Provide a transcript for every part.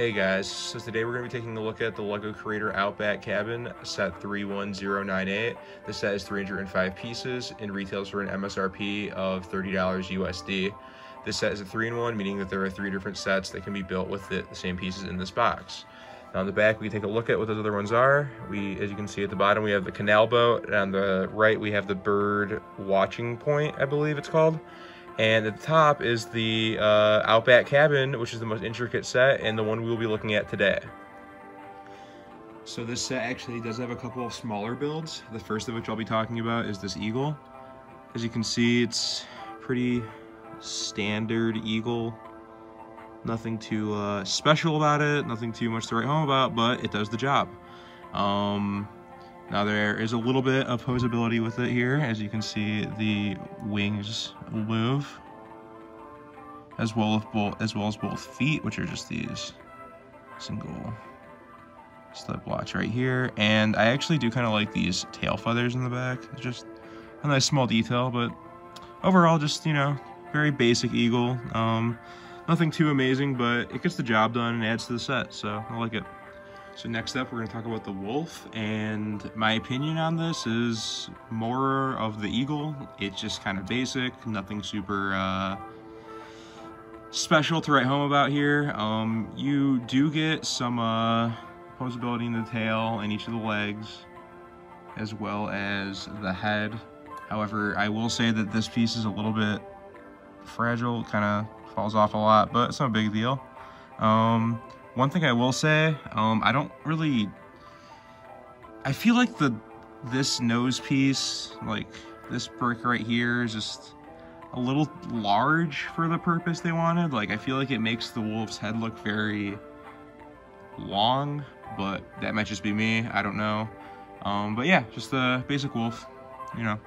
Hey guys, so today we're going to be taking a look at the LEGO Creator Outback Cabin, set 31098. The set is 305 pieces and retails for an MSRP of $30 USD. This set is a 3-in-1, meaning that there are 3 different sets that can be built with the same pieces in this box. Now on the back, we take a look at what those other ones are. As you can see at the bottom, we have the canal boat, and on the right, we have the bird watching point, I believe it's called. And at the top is the Outback Cabin, which is the most intricate set and the one we will be looking at today. So this set actually does have a couple of smaller builds. The first of which I'll be talking about is this eagle. As you can see, it's pretty standard eagle. Nothing too special about it, nothing too much to write home about, but it does the job. Now there is a little bit of posability with it here. As you can see, the wings move, as well as both feet, which are just these single slip blocks right here. And I actually do kind of like these tail feathers in the back. It's just a nice small detail, but overall, just, you know, very basic eagle. Nothing too amazing, but it gets the job done and adds to the set, so I like it. So next up, we're going to talk about the wolf, and my opinion on this is more of the eagle. It's just kind of basic, nothing super special to write home about here. You do get some posability in the tail and each of the legs, as well as the head. However, I will say that this piece is a little bit fragile, kind of falls off a lot, but it's not a big deal. One thing I will say, I feel like this nose piece, like this brick right here, is just a little large for the purpose they wanted. Like, I feel like it makes the wolf's head look very long, but that might just be me, I don't know. But yeah, just the basic wolf, you know.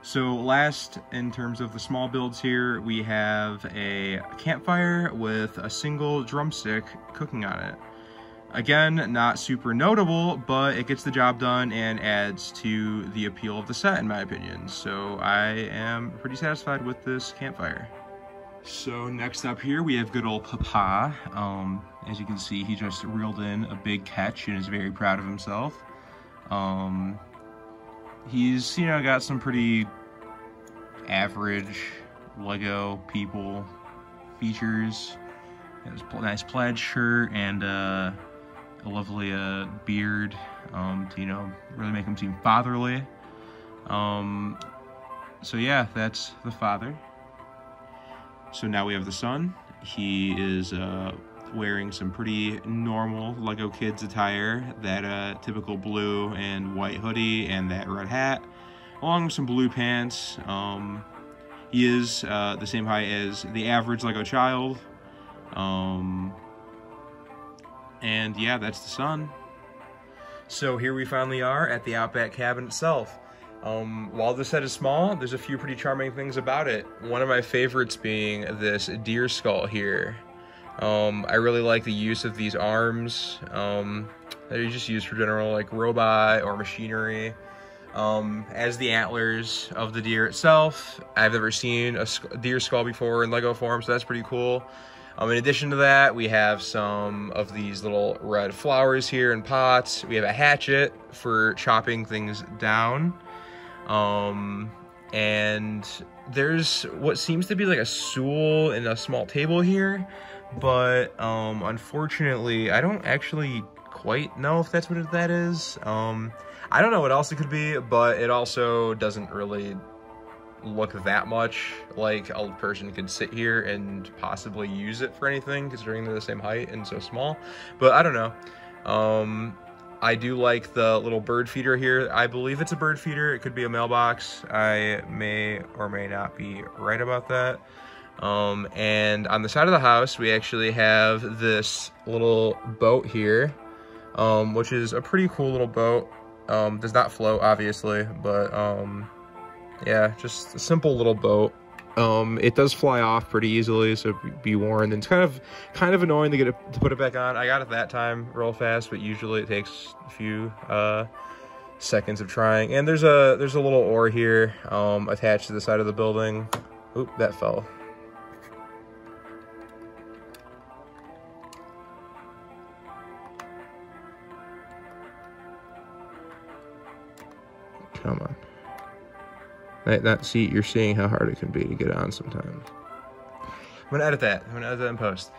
So last, in terms of the small builds here, we have a campfire with a single drumstick cooking on it. Again, not super notable, but it gets the job done and adds to the appeal of the set, in my opinion. So I am pretty satisfied with this campfire. So next up here, we have good old Papa. As you can see, he just reeled in a big catch and is very proud of himself. He's, you know, got some pretty average LEGO people features. He has a nice plaid shirt and a lovely beard to, you know, really make him seem fatherly. So yeah, that's the father. So now we have the son. He is wearing some pretty normal LEGO Kids attire, that typical blue and white hoodie and that red hat, along with some blue pants. He is the same height as the average LEGO child. And yeah, that's the son. So here we finally are at the Outback Cabin itself. While the set is small, there's a few pretty charming things about it. One of my favorites being this deer skull here. I really like the use of these arms that are just used for general like robot or machinery as the antlers of the deer itself. I've never seen a deer skull before in LEGO form, so that's pretty cool. In addition to that, we have some of these little red flowers here in pots. We have a hatchet for chopping things down. And there's what seems to be like a stool and a small table here. But unfortunately, I don't actually quite know if that's what that is. I don't know what else it could be, but it also doesn't really look that much like a person could sit here and possibly use it for anything, considering they're the same height and so small. But I don't know. I do like the little bird feeder here. I believe it's a bird feeder. It could be a mailbox. I may or may not be right about that. And on the side of the house, we actually have this little boat here, which is a pretty cool little boat. Does not float, obviously, but, yeah, just a simple little boat. It does fly off pretty easily, so be warned. And it's kind of annoying to put it back on. I got it that time real fast, but usually it takes a few, seconds of trying. And there's a little oar here, attached to the side of the building. Oop, that fell. Come on. That seat, you're seeing how hard it can be to get on sometimes. I'm gonna edit that. I'm gonna edit that in post.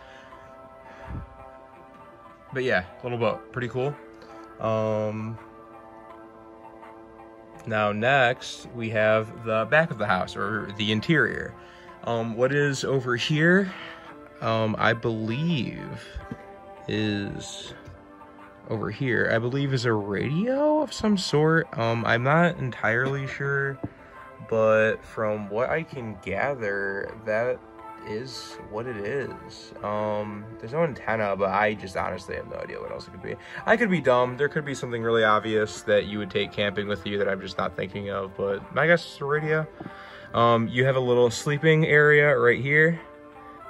But yeah, little boat, pretty cool. Now next, we have the back of the house, or the interior. What is over here, I believe is over here, I believe is a radio of some sort. I'm not entirely sure, but from what I can gather, that is what it is. There's no antenna, but I just honestly have no idea what else it could be. I could be dumb. There could be something really obvious that you would take camping with you that I'm just not thinking of, but I guess it's a radio. You have a little sleeping area right here,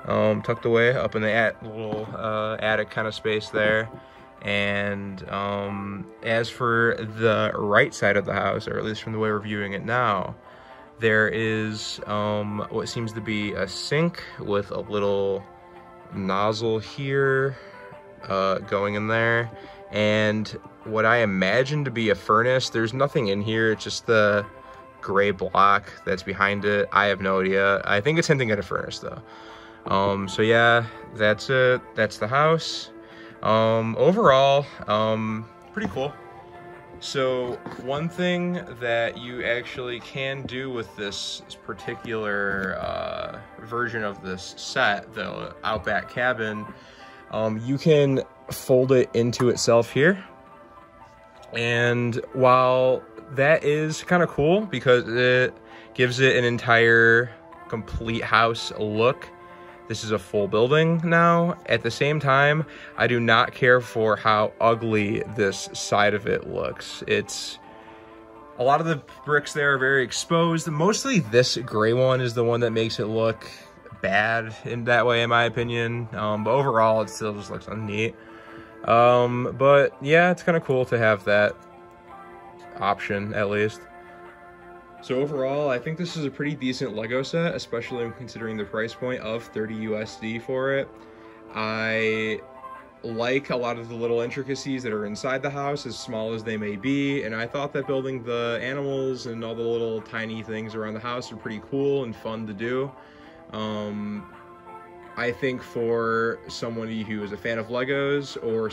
tucked away up in the little attic kind of space there. And as for the right side of the house, or at least from the way we're viewing it now, there is what seems to be a sink with a little nozzle here going in there, and what I imagine to be a furnace. There's nothing in here, it's just the gray block that's behind it. I have no idea. I think it's hinting at a furnace though. So yeah, that's it. That's the house. Overall, pretty cool. So one thing that you actually can do with this particular version of this set, the Outback Cabin, you can fold it into itself here. And while that is kind of cool because it gives it an entire complete house look, this is a full building now. At the same time, I do not care for how ugly this side of it looks. It's a lot of the bricks there are very exposed. Mostly this gray one is the one that makes it look bad in that way, in my opinion. But overall, it still just looks neat. But yeah, it's kind of cool to have that option at least. So overall, I think this is a pretty decent Lego set, especially considering the price point of 30 USD for it. I like a lot of the little intricacies that are inside the house, as small as they may be, and I thought that building the animals and all the little tiny things around the house are pretty cool and fun to do. I think for somebody who is a fan of Legos, or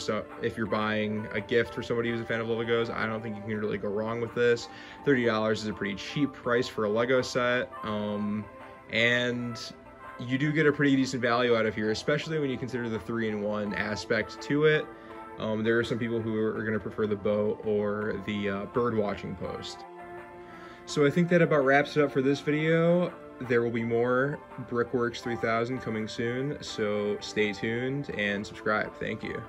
if you're buying a gift for somebody who's a fan of Legos, I don't think you can really go wrong with this. $30 is a pretty cheap price for a Lego set, and you do get a pretty decent value out of here, especially when you consider the 3-in-1 aspect to it. There are some people who are going to prefer the boat or the bird watching post. So I think that about wraps it up for this video. There will be more Brickworks 3000 coming soon, so stay tuned and subscribe. Thank you.